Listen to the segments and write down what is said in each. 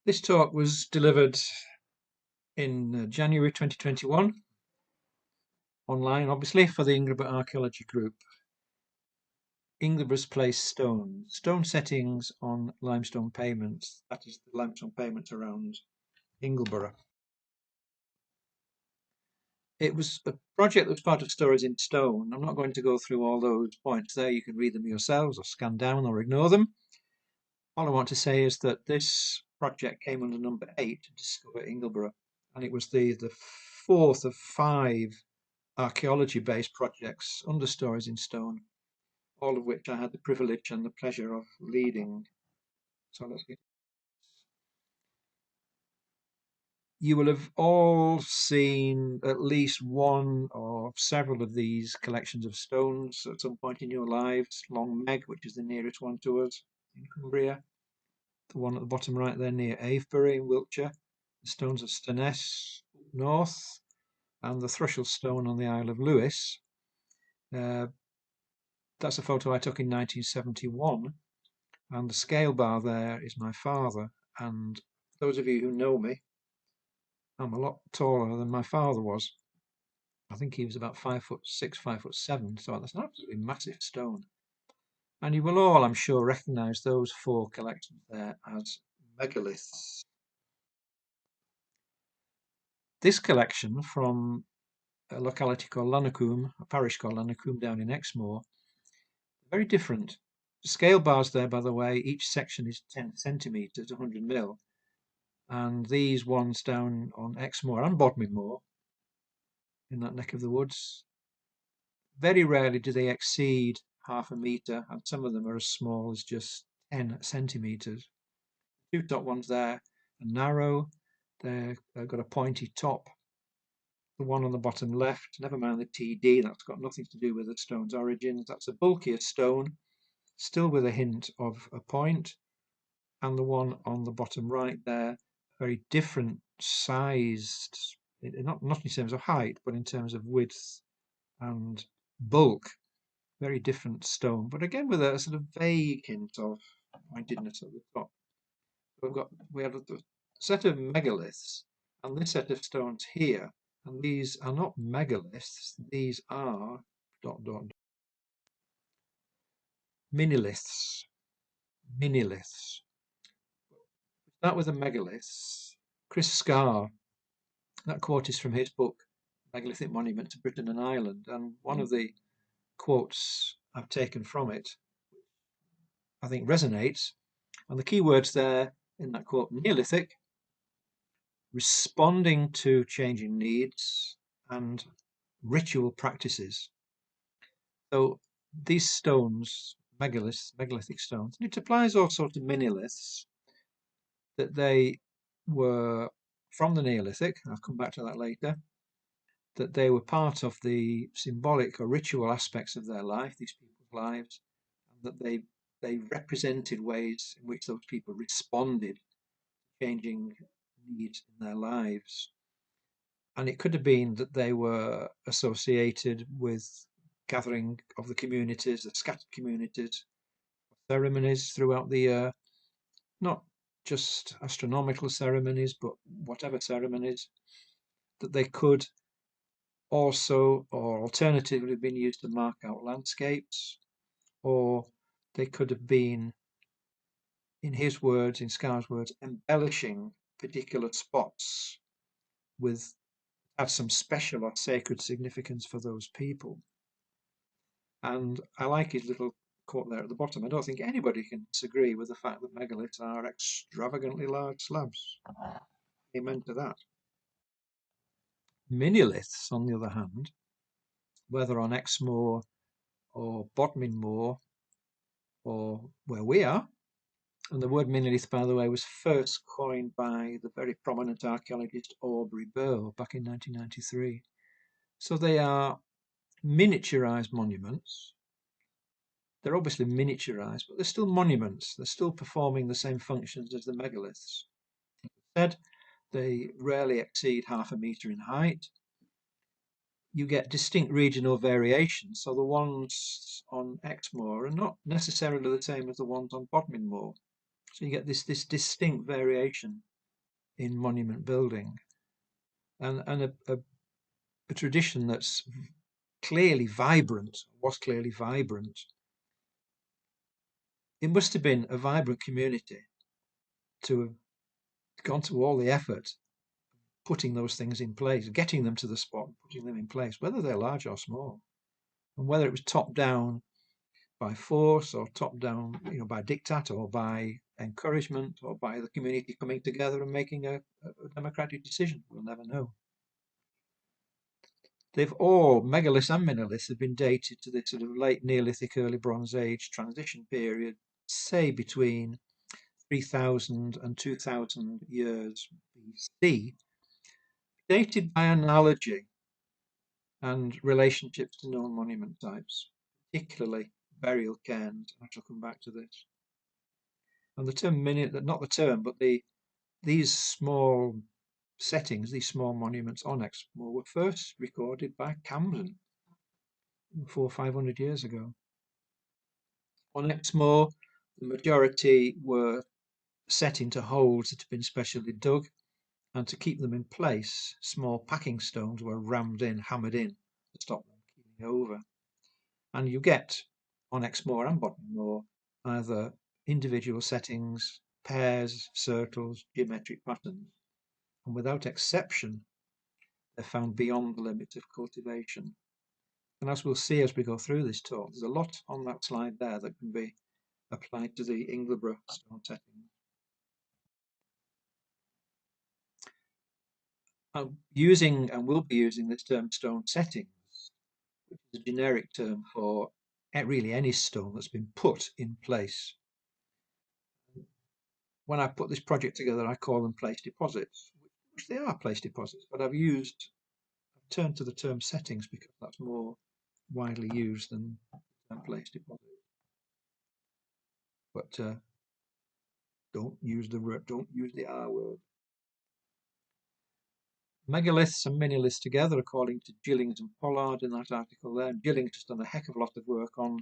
This talk was delivered in January 2021, online obviously, for the Ingleborough Archaeology Group. Ingleborough's Place stone settings on limestone pavements, that is the limestone pavements around Ingleborough. It was a project that was part of Stories in Stone. I'm not going to go through all those points there, you can read them yourselves or scan down or ignore them. All I want to say is that this project came under number 8 to discover Ingleborough, and it was the fourth of 5 archaeology-based projects under Stories in Stone, all of which I had the privilege and the pleasure of leading. So let's get. You will have all seen at least one or several of these collections of stones at some point in your lives. Long Meg, which is the nearest one to us in Cumbria. The one at the bottom right there near Avebury in Wiltshire. The stones of Steness north, and the Thrushell Stone on the Isle of Lewis. That's a photo I took in 1971, and the scale bar there is my father. And those of you who know me, I'm a lot taller than my father was. I think he was about 5'6", 5'7", so that's an absolutely massive stone. And you will all, I'm sure, recognise those 4 collections there as megaliths. This collection from a locality called Lanarcombe, a parish called Lanarcombe down in Exmoor, very different. The scale bars there, by the way, each section is 10 centimetres, 100 mil. And these ones down on Exmoor and Bodmin Moor, in that neck of the woods, very rarely do they exceed half a metre, and some of them are as small as just 10 centimetres. The 2 top ones there are narrow, they've got a pointy top. The one on the bottom left, never mind the TD, that's got nothing to do with the stone's origins. That's a bulkier stone, still with a hint of a point. And the one on the bottom right there, very different sized, not in terms of height, but in terms of width and bulk. Very different stone, but again with a sort of vague hint of pointedness at the top. We have a set of megaliths and this set of stones here, and these are not megaliths, these are miniliths. Start with the megaliths. Chris Scarr, that quote is from his book Megalithic Monument to Britain and Ireland, and one of the quotes I've taken from it I think resonates, and the key words there in that quote: Neolithic, responding to changing needs, and ritual practices. So these stones, megalithic stones, and it applies also to miniliths, that they were from the Neolithic. I'll come back to that later. That they were part of the symbolic or ritual aspects of their life, these people's lives, and that they represented ways in which those people responded to changing needs in their lives. And it could have been that they were associated with gathering of the communities, the scattered communities, ceremonies throughout the year, not just astronomical ceremonies, but whatever ceremonies, that they could also or alternatively have been used to mark out landscapes, or they could have been, in his words, in Scar's words, embellishing particular spots with had some special or sacred significance for those people. And I like his little quote there at the bottom. I don't think anybody can disagree with the fact that megaliths are extravagantly large slabs. Amen to that. Miniliths, on the other hand, whether on Exmoor or Bodmin Moor or where we are, and the word minilith, by the way, was first coined by the very prominent archaeologist Aubrey Burl back in 1993. So they are miniaturized monuments. They're obviously miniaturized, but they're still monuments. They're still performing the same functions as the megaliths. Instead, they rarely exceed half a metre in height. You get distinct regional variations. So the ones on Exmoor are not necessarily the same as the ones on Bodmin Moor. So you get this distinct variation in monument building, and a tradition that's clearly vibrant, was clearly vibrant. It must have been a vibrant community to have gone to all the effort putting those things in place, getting them to the spot, putting them in place, whether they're large or small, and whether it was top down by force or top down, by diktat or by encouragement or by the community coming together and making a democratic decision. We'll never know. They've all, megaliths and monoliths, have been dated to the sort of late Neolithic, early Bronze Age transition period, say between 3,000 and 2,000 years BC, dated by analogy and relationships to known monument types, particularly burial cairns. I shall come back to this. And the term not the term, but these small settings, these small monuments on Exmoor were first recorded by Camden 400 or 500 years ago. On Exmoor, the majority were set into holes that had been specially dug, and to keep them in place, small packing stones were rammed in, hammered in, to stop them keeling over. And you get, on Exmoor and Bottommoor, either individual settings, pairs, circles, geometric patterns, and without exception, they're found beyond the limits of cultivation. And as we'll see as we go through this talk, there's a lot on that slide there that can be applied to the Ingleborough stone setting. I'm using and will be using this term stone settings, which is a generic term for really any stone that's been put in place. When I put this project together, I call them place deposits, which they are place deposits, but I've turned to the term settings because that's more widely used than place deposit. But don't use the R word. Megaliths and miniliths together, according to Gillings and Pollard in that article there. Gillings has done a heck of a lot of work on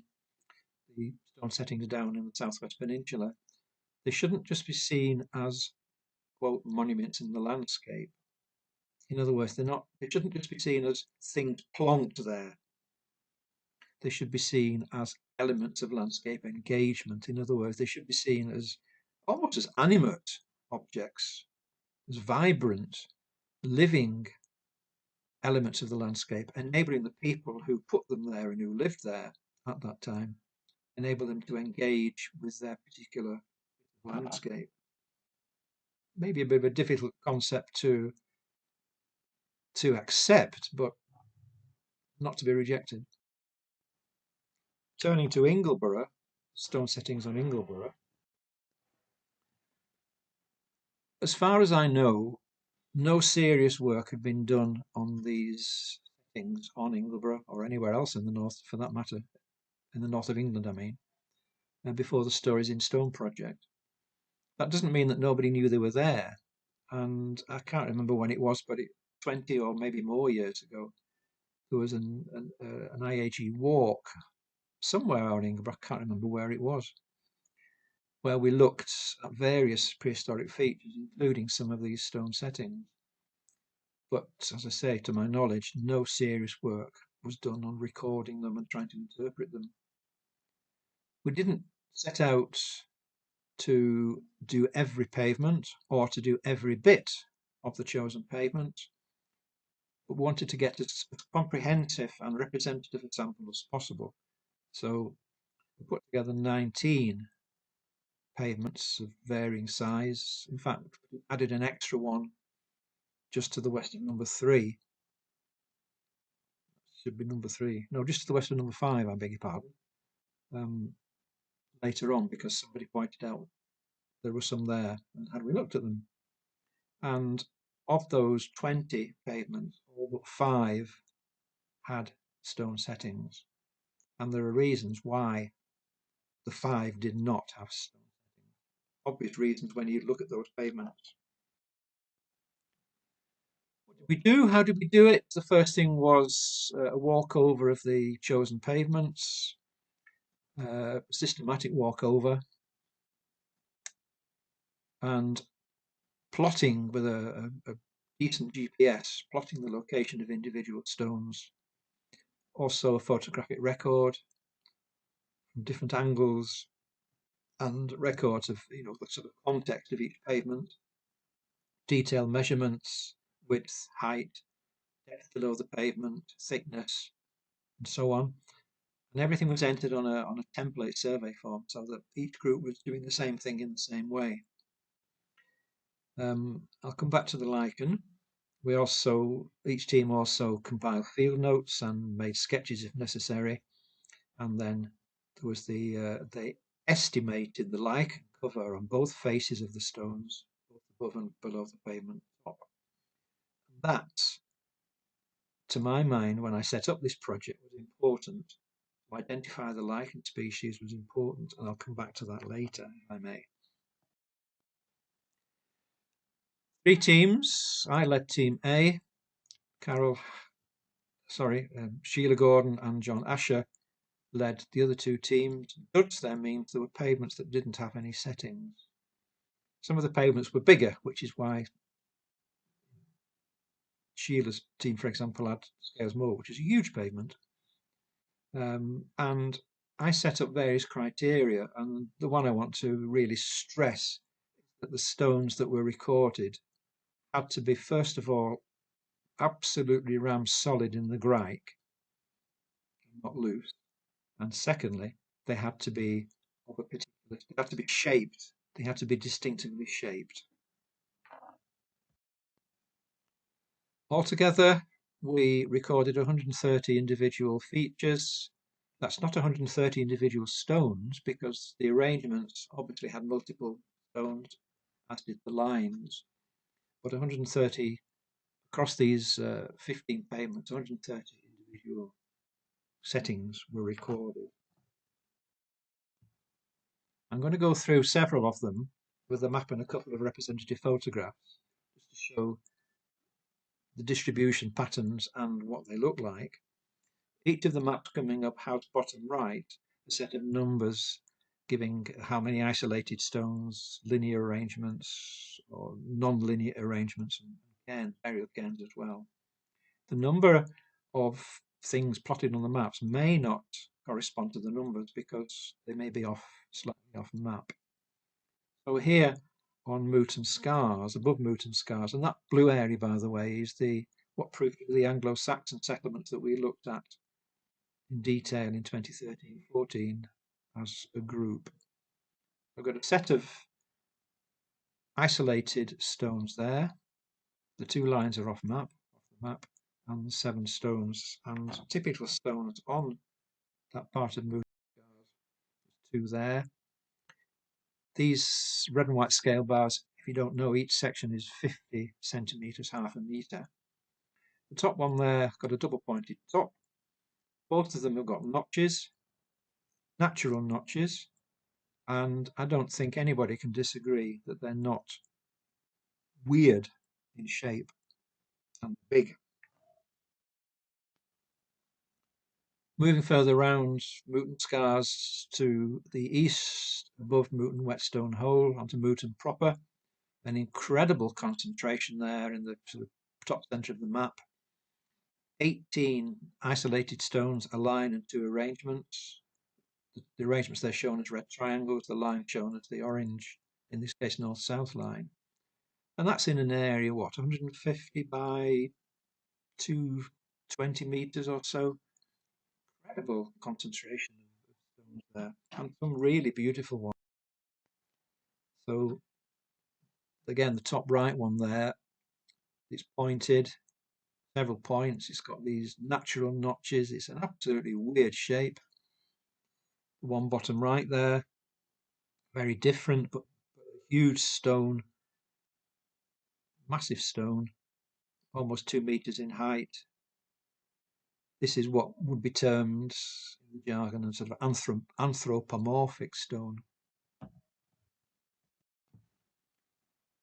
the stone settings down in the Southwest Peninsula. They shouldn't just be seen as, quote, monuments in the landscape. In other words, they shouldn't just be seen as things plonked there. They should be seen as elements of landscape engagement. In other words, they should be seen as almost as animate objects, as vibrant, living elements of the landscape, enabling the people who put them there and who lived there at that time, enable them to engage with their particular landscape. Maybe a bit of a difficult concept to accept, but not to be rejected. Turning to Ingleborough, stone settings on Ingleborough. As far as I know, no serious work had been done on these things on Ingleborough or anywhere else in the north, for that matter, in the north of England, I mean, before the Stories in Stone project. That doesn't mean that nobody knew they were there. And I can't remember when it was, but 20 or maybe more years ago, there was an IAG walk somewhere on Ingleborough, I can't remember where it was, where we looked at various prehistoric features, including some of these stone settings. But as I say, to my knowledge, no serious work was done on recording them and trying to interpret them. We didn't set out to do every pavement or to do every bit of the chosen pavement, but wanted to get as comprehensive and representative a sample as possible. So we put together 19 pavements of varying size. In fact, we added an extra one just to the west of number 3. Should be number 3. No, just to the west of number 5, I beg your pardon. Later on, because somebody pointed out there were some there, and we looked at them. And of those 20 pavements, all but 5 had stone settings. And there are reasons why the 5 did not have stone settings. Obvious reasons when you look at those pavements. What did we do? How did we do it? The first thing was a walkover of the chosen pavements, systematic walkover, and plotting with a decent GPS, plotting the location of individual stones. Also a photographic record from different angles and records of the sort of context of each pavement, detailed measurements, width, height, depth below the pavement, thickness, and so on. And everything was entered on a template survey form so that each group was doing the same thing in the same way. I'll come back to the lichen. Each team also compiled field notes and made sketches if necessary. And then there was they estimated the lichen cover on both faces of the stones, both above and below the pavement top. That, to my mind, when I set up this project, was important. To identify the lichen species was important, and I'll come back to that later, if I may. 3 teams. I led Team A. Sheila Gordon and John Asher led the other 2 teams. Duds then means there were pavements that didn't have any settings. Some of the pavements were bigger, which is why Sheila's team, for example, had Scales Moor, which is a huge pavement. And I set up various criteria, and the one I want to really stress that the stones that were recorded had to be, first of all, absolutely rammed solid in the grike, not loose. And secondly, they had to be of a particular, they had to be shaped. They had to be distinctively shaped. Altogether, we recorded 130 individual features. That's not 130 individual stones because the arrangements obviously had multiple stones, as did the lines. But 130 across these 15 pavements, 130 individual settings were recorded. I'm going to go through several of them with a map and a couple of representative photographs just to show the distribution patterns and what they look like. Each of the maps coming up house bottom right, a set of numbers giving how many isolated stones, linear arrangements or non-linear arrangements, and again, aerial cairns as well. The number of things plotted on the maps may not correspond to the numbers because they may be slightly off map. So here on Mooton Scars, above Mooton Scars, and that blue area, by the way, is what proved to be the Anglo-Saxon settlements that we looked at in detail in 2013-14 as a group. I've got a set of isolated stones there. The 2 lines are off the map, and the 7 stones, and typical stones on that part of Mooton Scars. 2 there. These red and white scale bars, if you don't know, each section is 50 centimetres, half a metre. The top one there got a double pointed top. Both of them have got notches, natural notches, and I don't think anybody can disagree that they're not weird in shape and big. Moving further round Mooton Scars to the east, above Mooton Whetstone Hole, onto Mooton proper, an incredible concentration there in the sort of top centre of the map. 18 isolated stones, a line and 2 arrangements. The arrangements they're shown as red triangles, the line shown as the orange, in this case north-south line. And that's in an area, 150 by 220 metres or so. Incredible concentration of stones there, and some really beautiful ones. So again, the top right one there, it's pointed, several points. It's got these natural notches. It's an absolutely weird shape. The one bottom right there, very different, but a huge stone, massive stone, almost 2 metres in height. This is what would be termed in the jargon as sort of anthropomorphic stone.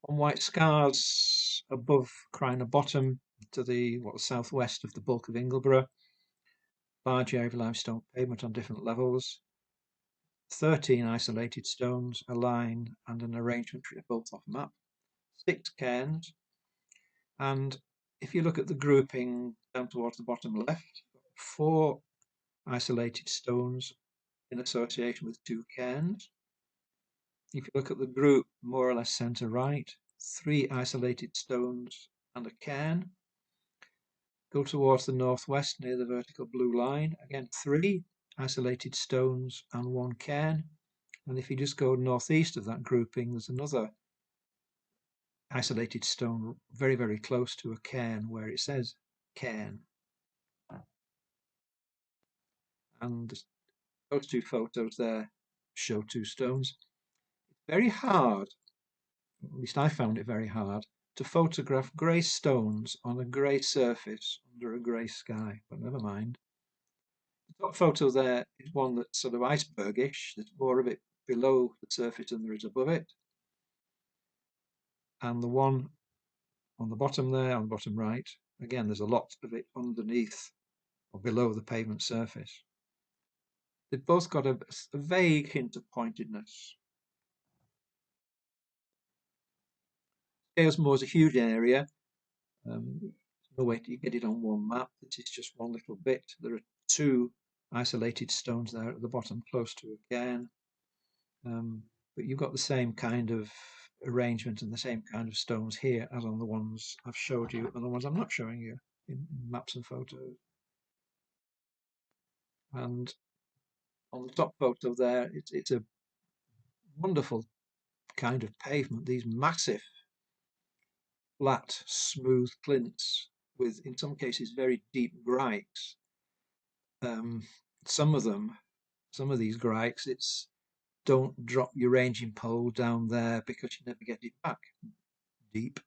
On White Scars above Criner Bottom to the southwest of the bulk of Ingleborough, large area of limestone pavement on different levels, 13 isolated stones, a line and an arrangement both off map. 6 cairns. And if you look at the grouping down towards the bottom left, 4 isolated stones in association with 2 cairns. If you look at the group more or less centre right, 3 isolated stones and a cairn. Go towards the northwest near the vertical blue line, again 3 isolated stones and 1 cairn. And if you just go northeast of that grouping, there's another isolated stone very, very close to a cairn where it says cairn. And those 2 photos there show 2 stones. It's very hard, at least I found it very hard, to photograph grey stones on a grey surface under a grey sky, but never mind. The top photo there is one that's sort of icebergish. There's more of it below the surface than there is above it. And the one on the bottom there, on the bottom right, again, there's a lot of it underneath or below the pavement surface. They've both got a vague hint of pointedness. Scales Moor is a huge area. No way to get it on one map. This is just one little bit. There are 2 isolated stones there at the bottom, close to a cairn. But you've got the same kind of arrangement and the same kind of stones here as on the ones I've showed you and the ones I'm not showing you in maps and photos. And on the top photo there, it's a wonderful kind of pavement, these massive flat smooth flints with in some cases very deep grikes. Some of these grikes, it's don't drop your ranging pole down there because you never get it back deep.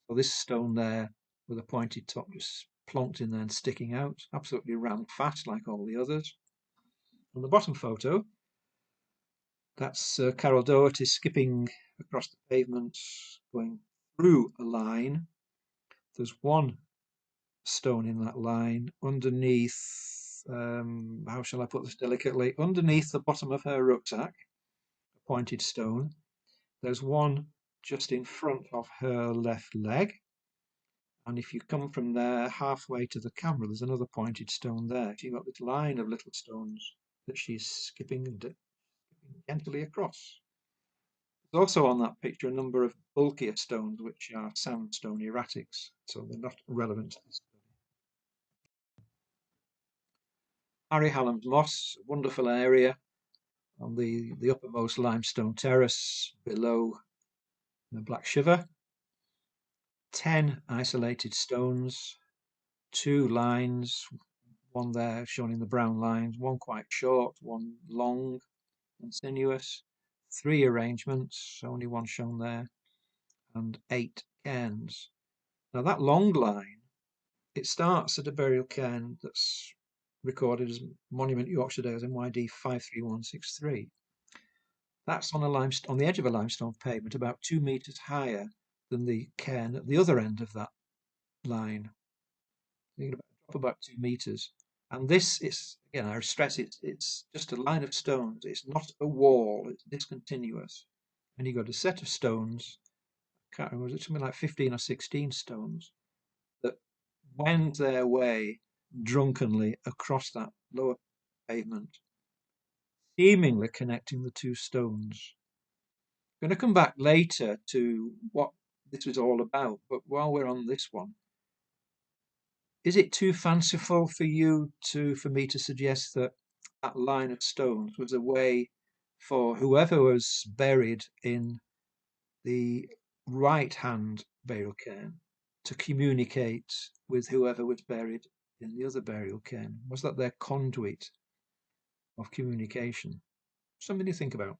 So this stone there with a pointed top just plonked in there and sticking out, absolutely rammed fast like all the others. On the bottom photo, that's Carol Doherty skipping across the pavement, going through a line. There's 1 stone in that line underneath, how shall I put this delicately, underneath the bottom of her rucksack, a pointed stone. There's 1 just in front of her left leg. And if you come from there halfway to the camera, there's another pointed stone there. You've got this line of little stones that she's skipping gently across. There's also on that picture a number of bulkier stones, which are sandstone erratics, so they're not relevant to this study. Harry Hallam's Moss, a wonderful area on the uppermost limestone terrace below the Black Shiver. 10 isolated stones, 2 lines, 1 there shown in the brown lines, 1 quite short, 1 long and sinuous, 3 arrangements, only 1 shown there, and 8 cairns. Now that long line, it starts at a burial cairn that's recorded as Monument Yorkshire Dales MYD 53163. That's on the edge of a limestone pavement, about 2 metres higher than the cairn at the other end of that line. You can drop about 2 metres. And this is, again, I stress it's just a line of stones. It's not a wall, it's discontinuous. And you've got a set of stones, I can't remember, was it something like 15 or 16 stones, that wend their way drunkenly across that lower pavement, seemingly connecting the 2 stones. I'm going to come back later to what this was all about, but while we're on this one, is it too fanciful for me to suggest that that line of stones was a way for whoever was buried in the right-hand burial cairn to communicate with whoever was buried in the other burial cairn? Was that their conduit of communication? Something to think about.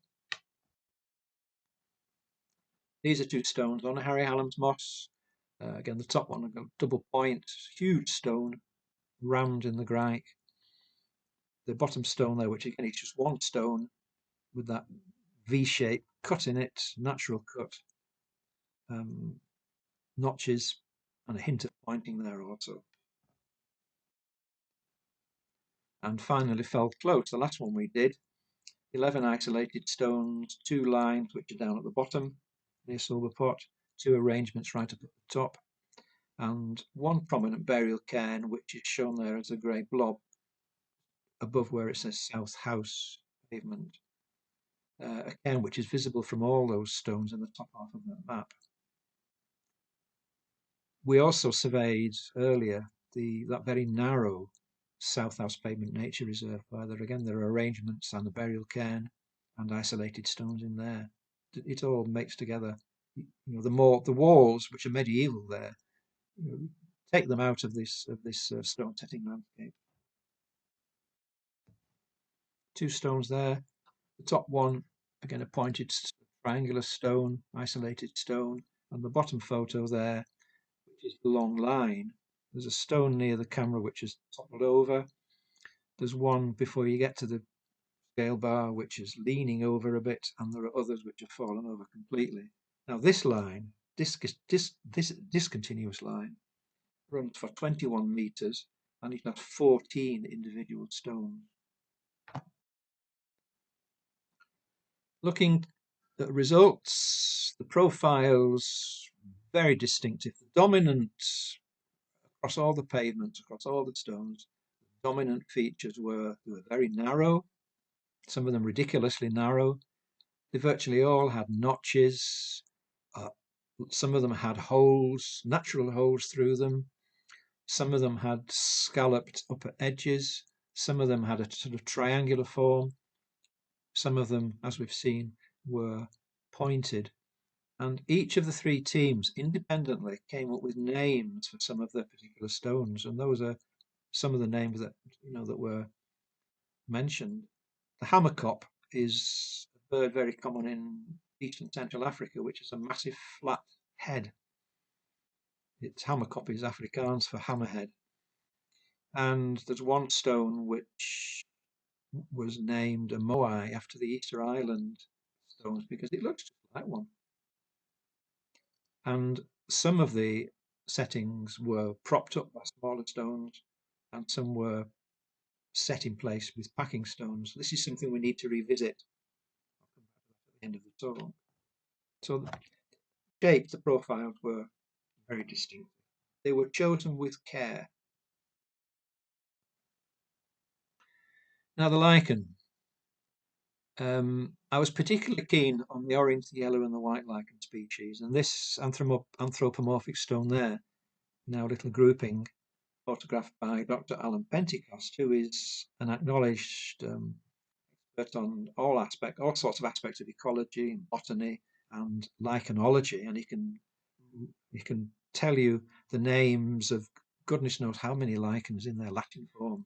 These are 2 stones on Harry Hallam's Moss. Again, the top one, I've got a double point, huge stone, round in the grike. The bottom stone there, which again is just 1 stone with that V-shape cut in it, natural cut, notches, and a hint of pointing there also. And finally, Fell Close, the last one we did, 11 isolated stones, 2 lines which are down at the bottom near Silver Pot, two arrangements right up at the top, and one prominent burial cairn, which is shown there as a grey blob above where it says South House pavement. A cairn which is visible from all those stones in the top half of that map. We also surveyed earlier that very narrow South House Pavement Nature Reserve, where there are arrangements and a burial cairn and isolated stones in there. It all makes together. The walls, which are medieval there, take them out of this stone setting landscape. Two stones there. The top one, again, a pointed triangular stone, isolated stone, and the bottom photo there, which is the long line. There's a stone near the camera which is toppled over. There's one before you get to the scale bar which is leaning over a bit, and there are others which have fallen over completely. Now this line, this discontinuous line, runs for 21 meters, and it has 14 individual stones. Looking at results, the profiles, very distinctive. The dominant, across all the pavements, across all the stones, the dominant features were very narrow, some of them ridiculously narrow. They virtually all had notches. Some of them had holes, natural holes through them. Some of them had scalloped upper edges. Some of them had a sort of triangular form. Some of them, as we've seen, were pointed. And each of the three teams independently came up with names for some of the particular stones. And those are some of the names that were mentioned. The hammerkop is a bird very common in East and Central Africa, which is a massive flat head. Its hammerkop is Afrikaans for hammerhead. And there's one stone which was named a moai after the Easter Island stones because it looks just like one. And some of the settings were propped up by smaller stones, and some were set in place with packing stones. This is something we need to revisit. I'll come back to that at the end of the talk. So the shape, the profiles were very distinct. They were chosen with care. Now the lichen. I was particularly keen on the orange, the yellow and the white lichen species, and this anthropomorphic stone there, now little grouping, photographed by Dr. Alan Pentecost, who is an acknowledged expert on all sorts of aspects of ecology and botany and lichenology, and he can tell you the names of goodness knows how many lichens in their Latin form.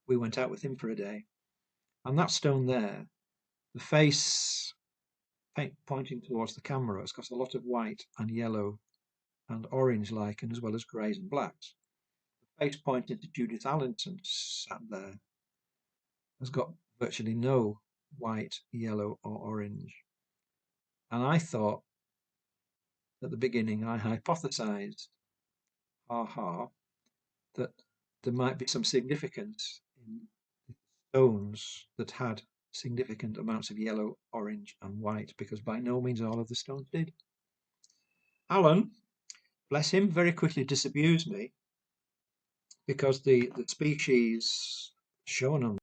We went out with him for a day, and that stone there, the face pointing towards the camera, has got a lot of white and yellow and orange lichen as well as greys and blacks. The face pointing to Judith Allinson sat there has got virtually no white, yellow or orange. And I thought at the beginning, I hypothesized, that there might be some significance in stones that had significant amounts of yellow, orange and white, because by no means all of the stones did. Alan, bless him, very quickly disabused me, because the species shown on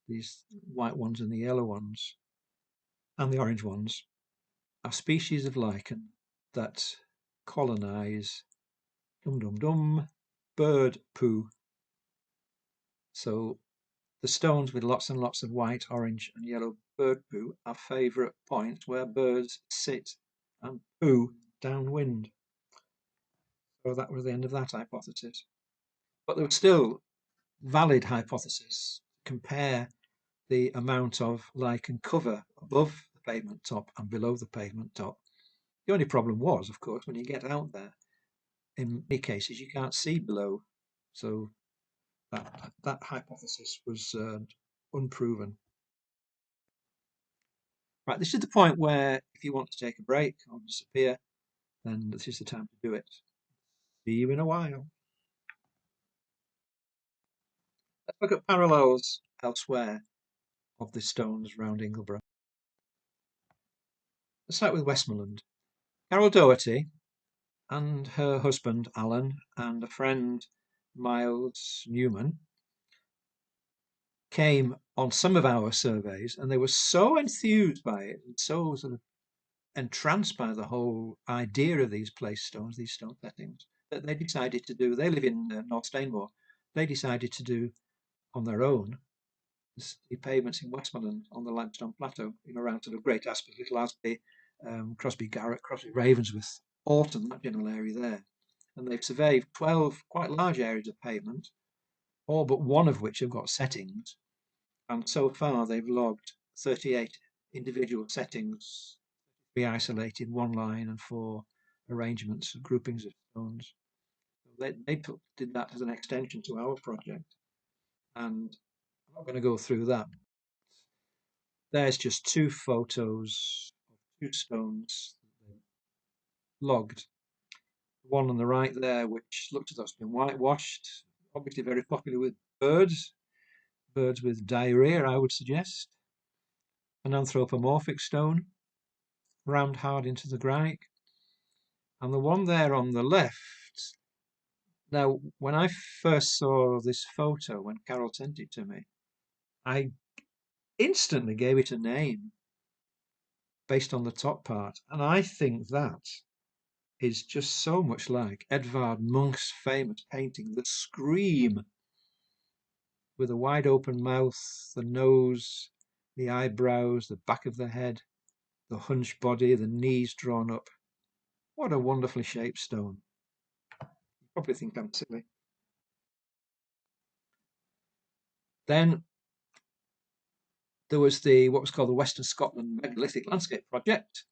these white ones and the yellow ones and the orange ones are species of lichen that colonize bird poo. So the stones with lots and lots of white, orange and yellow bird poo are favourite points where birds sit and poo downwind. So that was the end of that hypothesis. But there was still valid hypothesis. Compare the amount of lichen cover above the pavement top and below the pavement top. The only problem was, of course, when you get out there, in many cases you can't see below. So that hypothesis was unproven. Right, this is the point where if you want to take a break or disappear, then this is the time to do it. See you in a while. Let's look at parallels elsewhere of the stones around Ingleborough. Let's start with Westmoreland. Carol Doherty and her husband Alan and a friend Miles Newman came on some of our surveys, and they were so enthused by it and so sort of entranced by the whole idea of these place stones, these stone settings, that they decided to do. They live in North Stainmore. They decided to do on their own the pavements in Westmoreland on the limestone plateau, around sort of Great Asper, Little Asby, Crosby Garrett, Crosby Ravensworth, Alton, that general area there. And they've surveyed 12 quite large areas of pavement, all but one of which have got settings. And so far, they've logged 38 individual settings, 3 isolated, 1 line, and 4 arrangements, groupings of stones. They did that as an extension to our project. And I'm not going to go through that. There's just 2 photos of 2 stones logged. One on the right there, which looks as though it's been whitewashed, obviously very popular with birds with diarrhea, I would suggest. An anthropomorphic stone, rammed hard into the granite. And the one there on the left, now, when I first saw this photo, when Carol sent it to me, I instantly gave it a name based on the top part. And I think that is just so much like Edvard Munch's famous painting, The Scream, with a wide open mouth, the nose, the eyebrows, the back of the head, the hunched body, the knees drawn up. What a wonderfully shaped stone. You probably think I'm silly. Then there was what was called the Western Scotland Megalithic Landscape Project,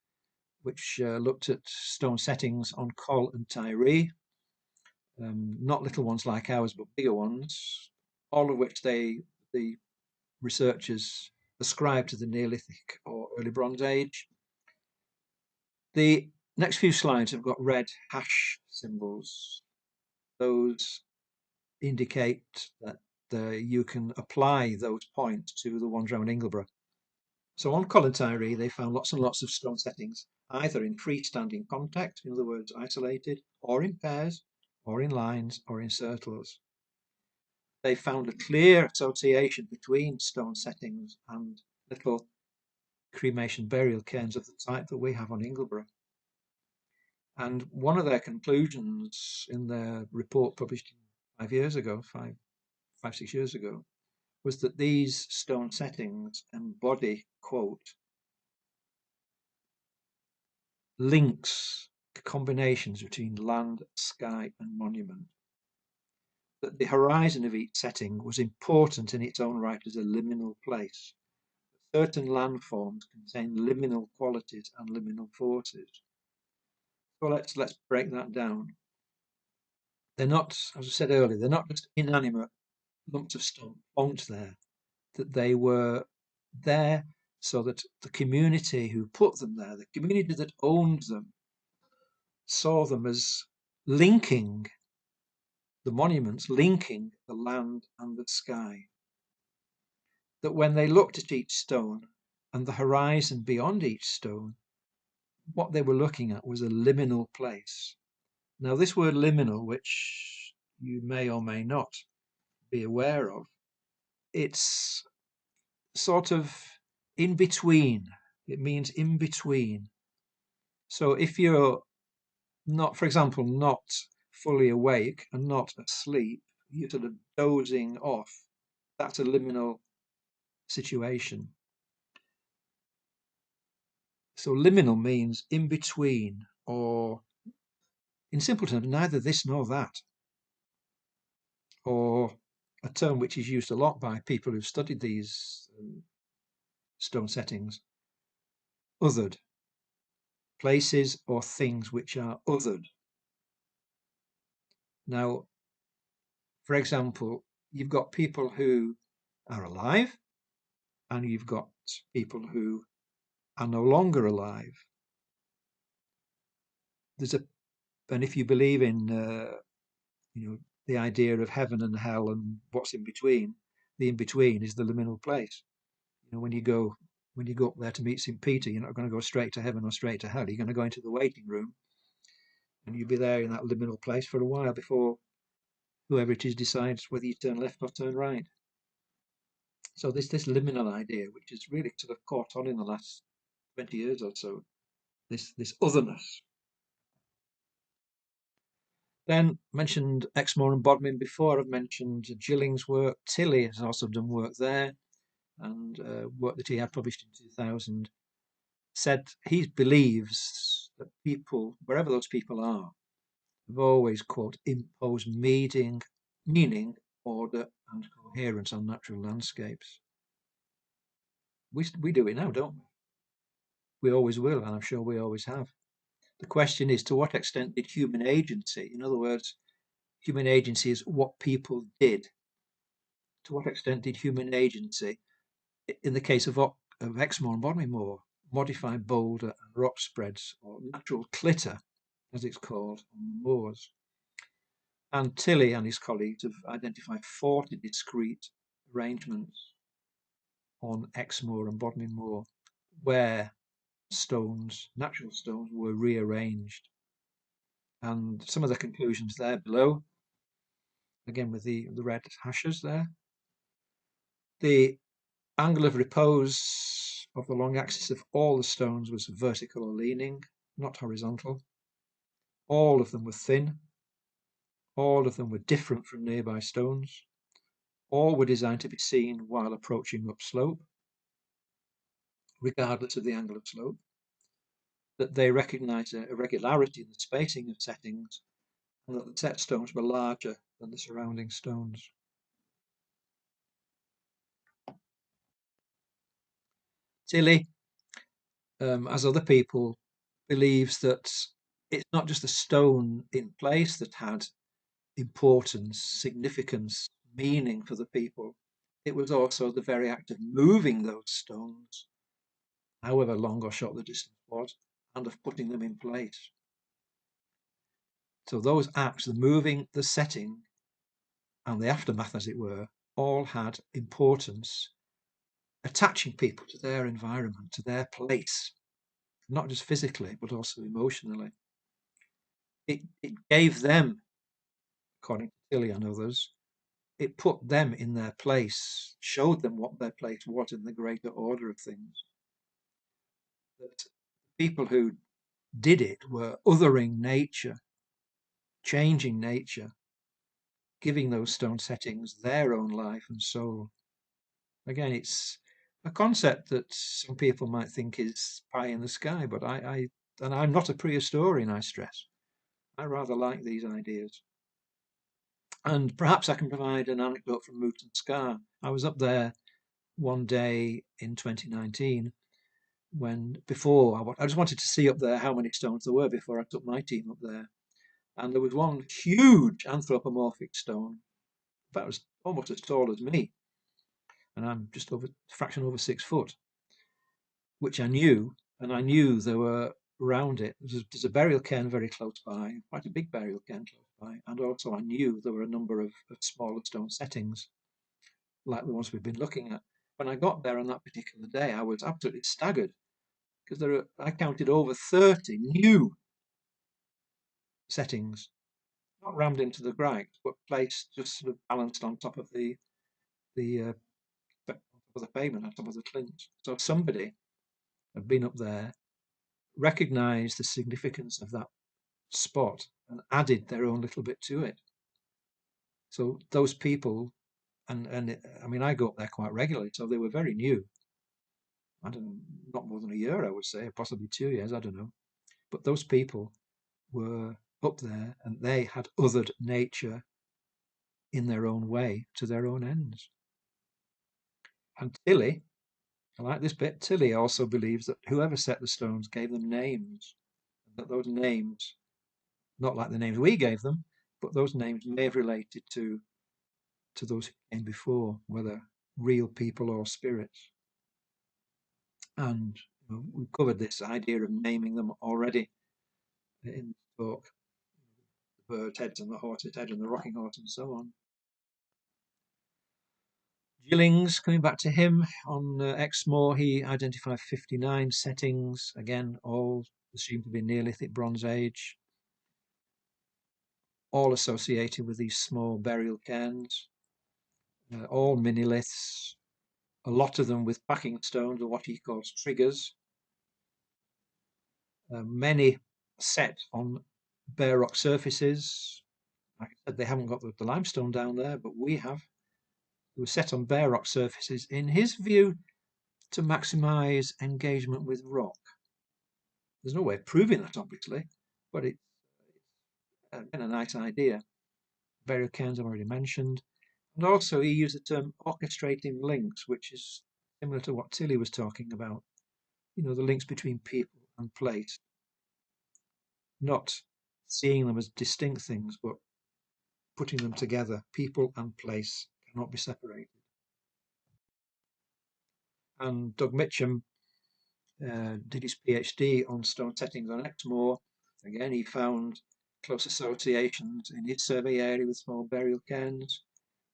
which looked at stone settings on Col and Tyree, not little ones like ours, but bigger ones, all of which the researchers ascribed to the Neolithic or Early Bronze Age. The next few slides have got red hash symbols. Those indicate that you can apply those points to the ones around Ingleborough. So on Col and Tyree, they found lots and lots of stone settings, either in freestanding contact, in other words, isolated, or in pairs, or in lines, or in circles. They found a clear association between stone settings and little cremation burial cairns of the type that we have on Ingleborough. And one of their conclusions in their report published 5 years ago, 6 years ago, was that these stone settings embody, quote, links, combinations between land, sky, and monument. That the horizon of each setting was important in its own right as a liminal place. Certain landforms contain liminal qualities and liminal forces. So let's break that down. They're not, as I said earlier, they're not just inanimate lumps of stone plonked there. That they were there so that the community who put them there, the community that owned them, saw them as linking the monuments, linking the land and the sky. That when they looked at each stone and the horizon beyond each stone, what they were looking at was a liminal place. Now, this word liminal, which you may or may not be aware of, it's sort of in between. It means in between. So if you're not, for example, not fully awake and not asleep, you're sort of dozing off. That's a liminal situation. So liminal means in between, or in simple terms, neither this nor that. Or a term which is used a lot by people who've studied these stone settings, othered. Places or things which are othered. Now, for example, you've got people who are alive and you've got people who are no longer alive. And if you believe in, the idea of heaven and hell and what's in between, the in between is the liminal place. When you go when you go up there to meet St. Peter, you're not going to go straight to heaven or straight to hell. You're going to go into the waiting room, and you'll be there in that liminal place for a while before whoever it is decides whether you turn left or turn right. So this liminal idea, which has really sort of caught on in the last 20 years or so, this otherness. Then mentioned Exmoor and Bodmin before. I've mentioned Gilling's work. Tilly has also done work there, and work that he had published in 2000 said he believes that people, wherever those people are, have always, quote, imposed meaning, order, and coherence on natural landscapes. We do it now, don't we? We always will, and I'm sure we always have. The question is, to what extent did human agency, in other words, human agency is what people did, to what extent did human agency, in the case of Exmoor and Bodmin Moor, modify boulder and rock spreads, or natural clitter, as it's called, on the moors? And Tilly and his colleagues have identified 40 discrete arrangements on Exmoor and Bodmin Moor where stones, natural stones, were rearranged. And some of the conclusions there below, again with the red hashes there. The angle of repose of the long axis of all the stones was vertical or leaning, not horizontal. All of them were thin. All of them were different from nearby stones. All were designed to be seen while approaching upslope, regardless of the angle of slope. That they recognised a irregularity in the spacing of settings, and that the set stones were larger than the surrounding stones. Tilly, as other people, believes that it's not just the stone in place that had importance, significance, meaning for the people. It was also the very act of moving those stones, however long or short the distance was, and of putting them in place. So those acts, the moving, the setting, and the aftermath, as it were, all had importance, attaching people to their environment, to their place, not just physically, but also emotionally. It gave them, according to Tilly and others, it put them in their place, showed them what their place was in the greater order of things. That people who did it were othering nature, changing nature, giving those stone settings their own life and soul. Again, it's a concept that some people might think is pie in the sky, but and I'm not a prehistorian, I stress. I rather like these ideas. And perhaps I can provide an anecdote from Moot and Scar. I was up there one day in 2019 when I just wanted to see up there how many stones there were before I took my team up there. And there was one huge anthropomorphic stone, that was almost as tall as me, and I'm just over a fraction over 6 foot, which I knew, and I knew there were around it. There's a burial cairn very close by, quite a big burial cairn close by, and also I knew there were a number of smaller stone settings, like the ones we've been looking at. When I got there on that particular day, I was absolutely staggered because I counted over 30 new settings, not rammed into the ground, but placed just sort of balanced on top of the pavement, on top of the clint. So somebody had been up there, recognised the significance of that spot, and added their own little bit to it. So those people, I mean, I go up there quite regularly, so they were very new. I don't know, not more than a year, I would say, possibly 2 years, I don't know. But those people were up there and they had othered nature in their own way to their own ends. And Tilly, I like this bit, Tilly also believes that whoever set the stones gave them names, that those names, not like the names we gave them, but those names may have related to those who came before, whether real people or spirits. And we've covered this idea of naming them already in the talk, the bird's heads and the horse's head and the rocking horse and so on. Gillings, coming back to him, on Exmoor, he identified 59 settings, again, all assumed to be Neolithic Bronze Age, all associated with these small burial cairns, all mini-liths, a lot of them with packing stones, or what he calls triggers, many set on bare rock surfaces. Like I said, they haven't got the limestone down there, but we have. They were set on bare rock surfaces, in his view, to maximize engagement with rock. There's no way of proving that, obviously, but it's been a nice idea. Burial cairns I've already mentioned. And also he used the term orchestrating links, which is similar to what Tilly was talking about. The links between people and place. Not seeing them as distinct things, but putting them together. People and place cannot be separated. And Doug Mitchum did his PhD on stone settings on Exmoor. Again, he found close associations in his survey area with small burial cairns.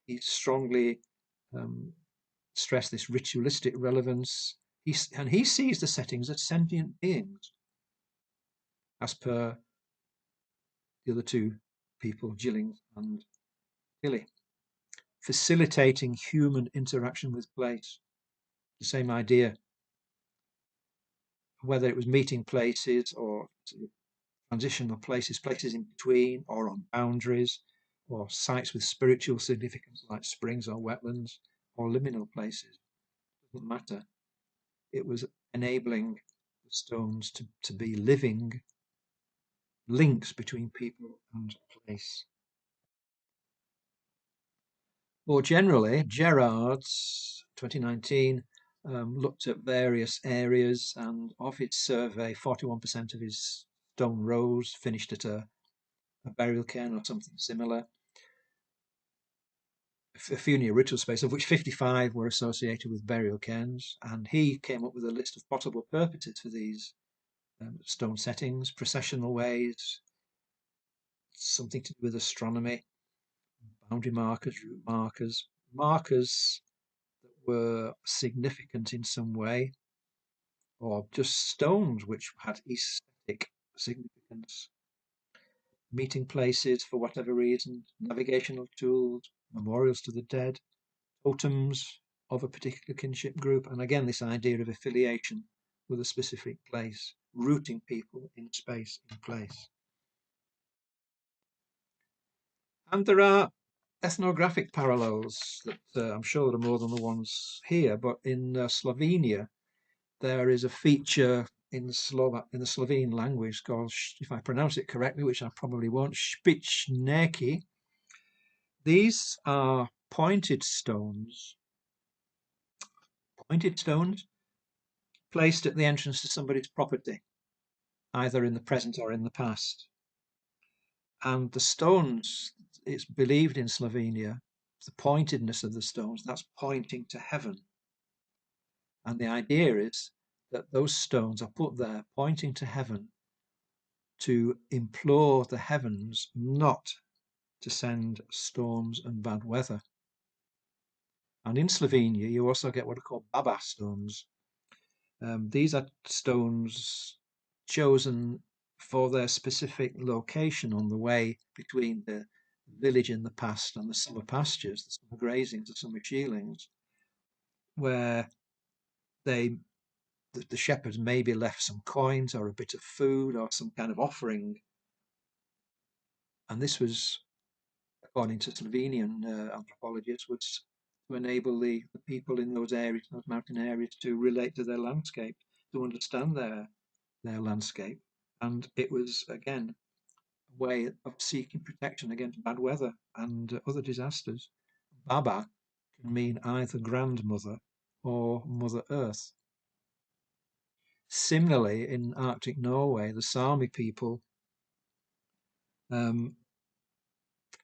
He strongly stressed this ritualistic relevance. And he sees the settings as sentient beings, as per the other two people, Gillings and Tilly, facilitating human interaction with place. The same idea, whether it was meeting places or transitional places, places in between or on boundaries, or sites with spiritual significance like springs or wetlands, or liminal places. It doesn't matter. It was enabling the stones to be living links between people and place. More generally, Gerard's 2019 looked at various areas, and of his survey, 41% of his stone rows finished at a burial cairn or something similar. A few near ritual space, of which 55 were associated with burial cairns, and he came up with a list of possible purposes for these stone settings: processional ways, something to do with astronomy, boundary markers, route markers, markers that were significant in some way, or just stones which had aesthetic significance, meeting places for whatever reason, navigational tools, memorials to the dead, totems of a particular kinship group, and again this idea of affiliation with a specific place, rooting people in space, in place. And there are ethnographic parallels that I'm sure there are more than the ones here, but in Slovenia there is a feature in the Slovene language called, if I pronounce it correctly, which I probably won't, špičneki. These are pointed stones placed at the entrance to somebody's property, either in the present or in the past. And the stones, it's believed in Slovenia, the pointedness of the stones, that's pointing to heaven. And the idea is that those stones are put there pointing to heaven to implore the heavens not to send storms and bad weather. And in Slovenia, you also get what are called baba stones. These are stones chosen for their specific location on the way between the village in the past and the summer pastures, the summer grazings, the summer shearings, where the shepherds maybe left some coins or a bit of food or some kind of offering. And this was, according to Slovenian anthropologists, was to enable the people in those areas, those mountain areas, to relate to their landscape, to understand their landscape. And it was, again, a way of seeking protection against bad weather and other disasters. Baba can mean either grandmother or Mother Earth. Similarly, in Arctic Norway, the Sami people,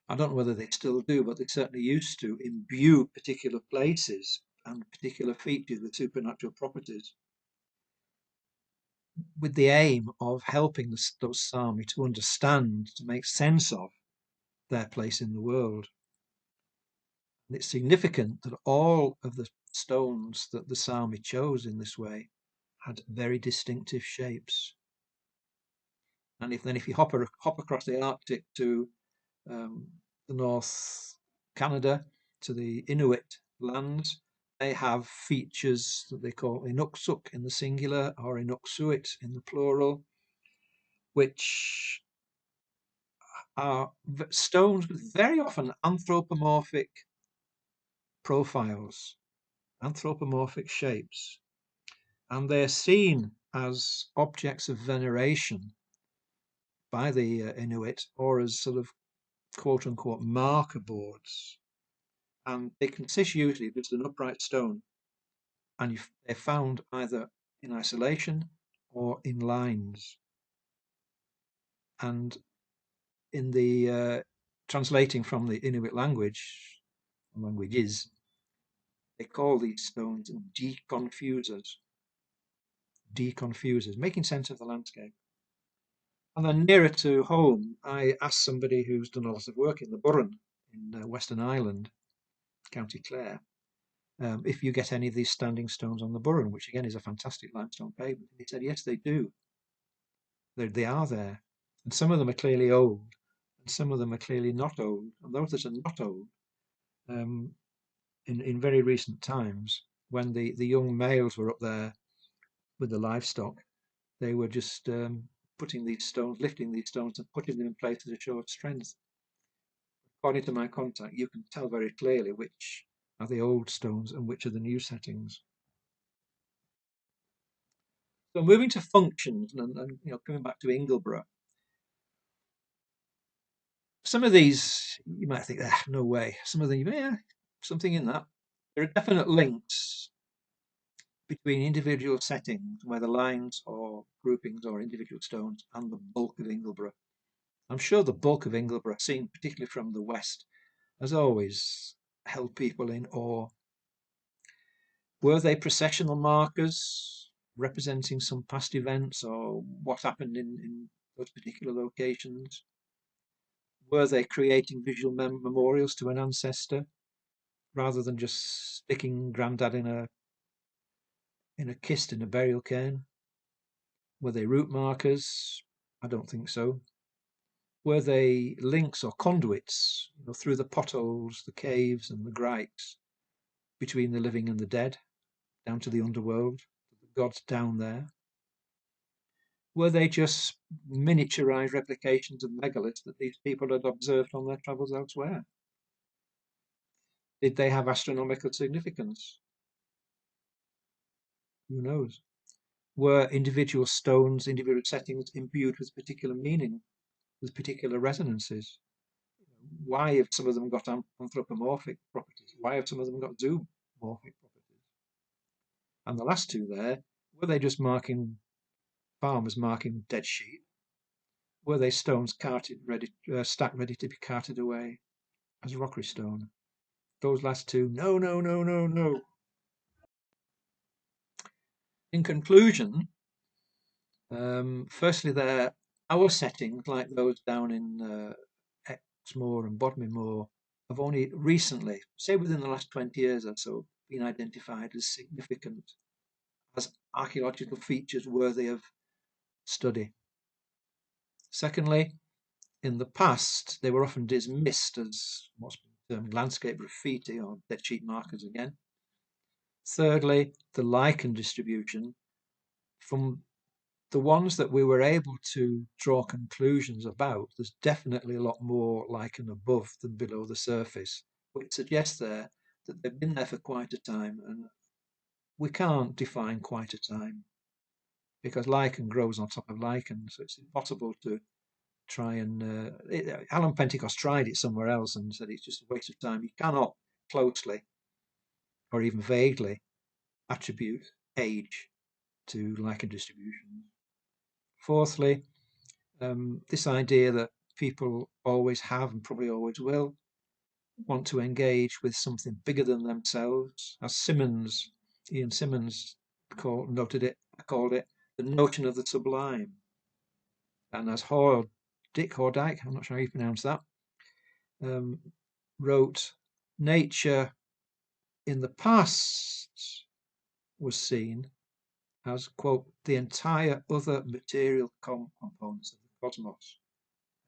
I don't know whether they still do, but they certainly used to imbue particular places and particular features with supernatural properties, with the aim of helping those Sami to understand, to make sense of their place in the world. And it's significant that all of the stones that the Sami chose in this way had very distinctive shapes. And if you hop across the Arctic to the North Canada, to the Inuit lands, they have features that they call Inuksuk in the singular or Inuksuit in the plural, which are stones with very often anthropomorphic profiles, anthropomorphic shapes, and they're seen as objects of veneration by the Inuit, or as sort of quote unquote marker boards. And they consist usually of just an upright stone, and they're found either in isolation or in lines. And in the translating from the Inuit languages, they call these stones deconfusers, making sense of the landscape. And then nearer to home, I asked somebody who's done a lot of work in the Burren in Western Ireland, County Clare, if you get any of these standing stones on the Burren, which again is a fantastic limestone pavement. And he said, yes, they do. They are there. And some of them are clearly old, and some of them are clearly not old. And those that are not old, in very recent times, when the young males were up there with the livestock, they were just lifting these stones and putting them in place as a show of strength. According to my contact, you can tell very clearly which are the old stones and which are the new settings. So moving to functions and coming back to Ingleborough, some of these you might think, no way. Some of them, yeah, something in that. There are definite links between individual settings, whether lines or groupings or individual stones, and the bulk of Ingleborough. I'm sure the bulk of Ingleborough, seen particularly from the west, has always held people in awe. Were they processional markers representing some past events or what happened in those particular locations? Were they creating visual memorials to an ancestor rather than just sticking Grandad in a kist in a burial cairn? Were they route markers? I don't think so. Were they links or conduits through the potholes, the caves, and the grikes between the living and the dead, down to the underworld, the gods down there? Were they just miniaturized replications of megaliths that these people had observed on their travels elsewhere? Did they have astronomical significance? Who knows? Were individual stones, individual settings imbued with particular meaning, with particular resonances? Why have some of them got anthropomorphic properties? Why have some of them got zoomorphic properties? And the last two there, were they just farmers marking dead sheep? Were they stones stacked ready to be carted away as rockery stone? Those last two, no, no, no, no, no. In conclusion, firstly, they're our settings, like those down in Exmoor and Bodmin have only recently, say within the last 20 years or so, been identified as significant, as archaeological features worthy of study. Secondly, in the past, they were often dismissed as what's been termed landscape graffiti or dead sheet markers again. Thirdly, the lichen distribution. From the ones that we were able to draw conclusions about, there's definitely a lot more lichen above than below the surface, which suggests there that they've been there for quite a time, and we can't define quite a time because lichen grows on top of lichen, so it's impossible to try and Alan Pentecost tried it somewhere else and said it's just a waste of time. You cannot closely or even vaguely attribute age to lichen distribution. Fourthly, this idea that people always have and probably always will want to engage with something bigger than themselves, as Ian Simmons called it the notion of the sublime, and as Dick Hordyke, I'm not sure how you pronounce that, wrote, nature in the past was seen as, quote, the entire other material components of the cosmos.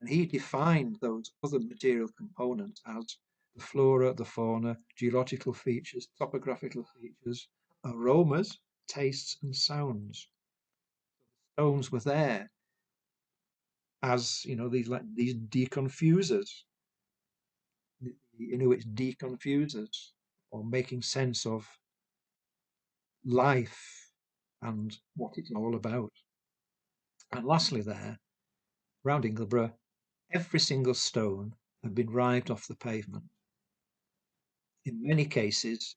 And he defined those other material components as the flora, the fauna, geological features, topographical features, aromas, tastes, and sounds. Stones were there as, these deconfusers, the Inuits deconfusers, or making sense of life and what it's all about. And lastly, there, round Ingleborough, every single stone had been rived off the pavement. In many cases,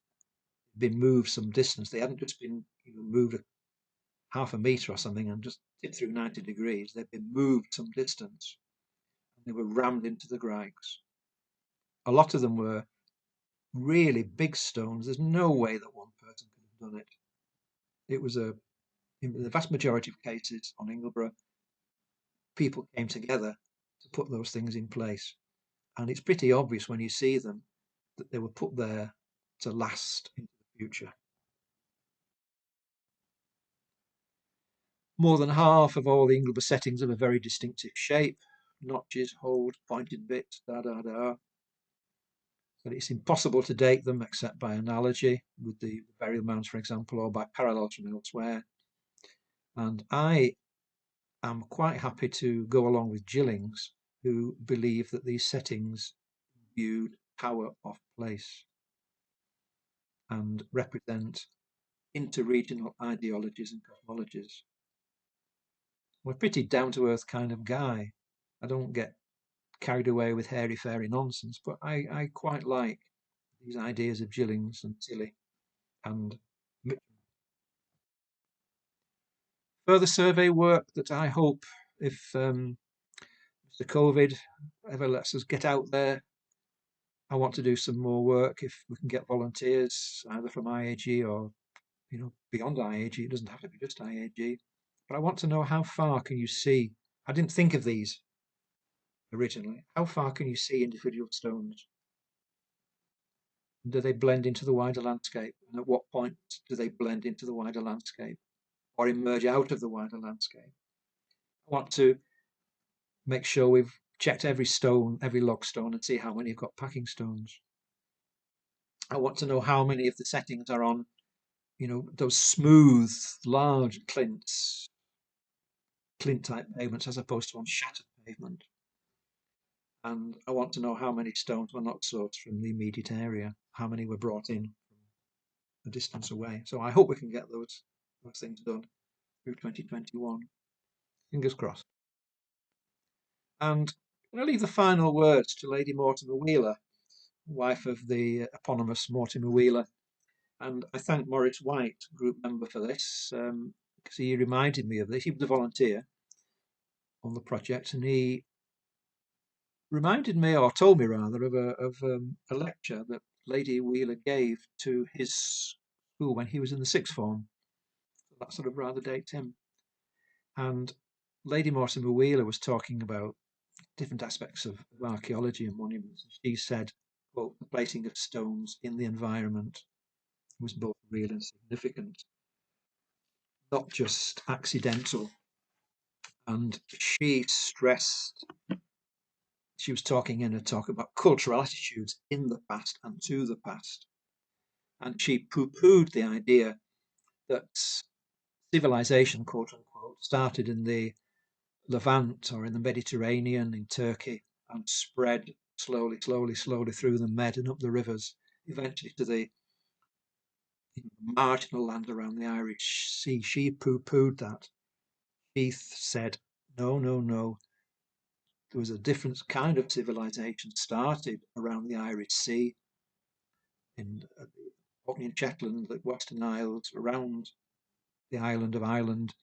been moved some distance. They hadn't just been moved half a metre or something and just tipped through 90 degrees. They'd been moved some distance and they were rammed into the grags. A lot of them were really big stones. There's no way that one person could have done it. It was in the vast majority of cases on Ingleborough, people came together to put those things in place. And it's pretty obvious when you see them that they were put there to last into the future. More than half of all the Ingleborough settings have a very distinctive shape, notches, holes, pointed bits, But it's impossible to date them except by analogy with the burial mounds, for example, or by parallels from elsewhere. And I am quite happy to go along with Gillings, who believe that these settings viewed power of place and represent interregional ideologies and cosmologies. I'm a pretty down-to-earth kind of guy. I don't get carried away with hairy-fairy nonsense, but I quite like these ideas of Gillings and Tilly and further survey work that I hope, if the COVID ever lets us get out there, I want to do some more work if we can get volunteers either from IAG or beyond IAG. It doesn't have to be just IAG, but I want to know how far can you see. I didn't think of these originally. How far can you see individual stones? Do they blend into the wider landscape? And at what point do they blend into the wider landscape or emerge out of the wider landscape? I want to make sure we've checked every stone, every log stone, and see how many have got packing stones. I want to know how many of the settings are on, those smooth, large clints, clint-type pavements, as opposed to on shattered pavement. And I want to know how many stones were not sourced from the immediate area, how many were brought in from a distance away. So I hope we can get those things done through 2021. Fingers crossed. And I'm going to leave the final words to Lady Mortimer Wheeler, wife of the eponymous Mortimer Wheeler. And I thank Maurice White, group member, for this, because he reminded me of this. He was a volunteer on the project, and he reminded me, or told me rather, of a lecture that Lady Wheeler gave to his school when he was in the sixth form. So that sort of rather dates him. And Lady Mortimer Wheeler was talking about different aspects of archaeology and monuments. She said, quote, the placing of stones in the environment was both real and significant, not just accidental. And she stressed, she was talking in a talk about cultural attitudes in the past and to the past. And she poo-pooed the idea that civilization, quote unquote, started in the Levant or in the Mediterranean in Turkey and spread slowly through the Med and up the rivers, eventually to the marginal land around the Irish Sea. She poo-pooed that. She said, no, there was a different kind of civilization started around the Irish Sea in Orkney and Shetland, the Western Isles, around the island of Ireland,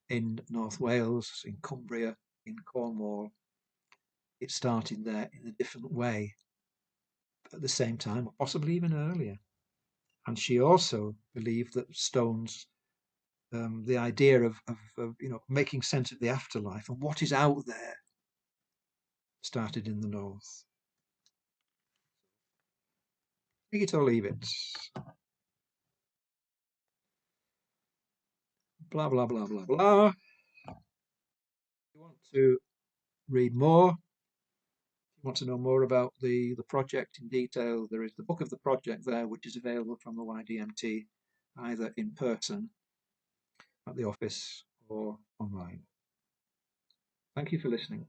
in North Wales, in Cumbria, in Cornwall. It started there in a different way at the same time, or possibly even earlier. And she also believed that stones, the idea of making sense of the afterlife and what is out there, started in the north. Take it or leave it. Blah, blah, blah, blah, blah. If you want to read more, if you want to know more about the project in detail, there is the book of the project there, which is available from the YDMT, either in person at the office or online. Thank you for listening.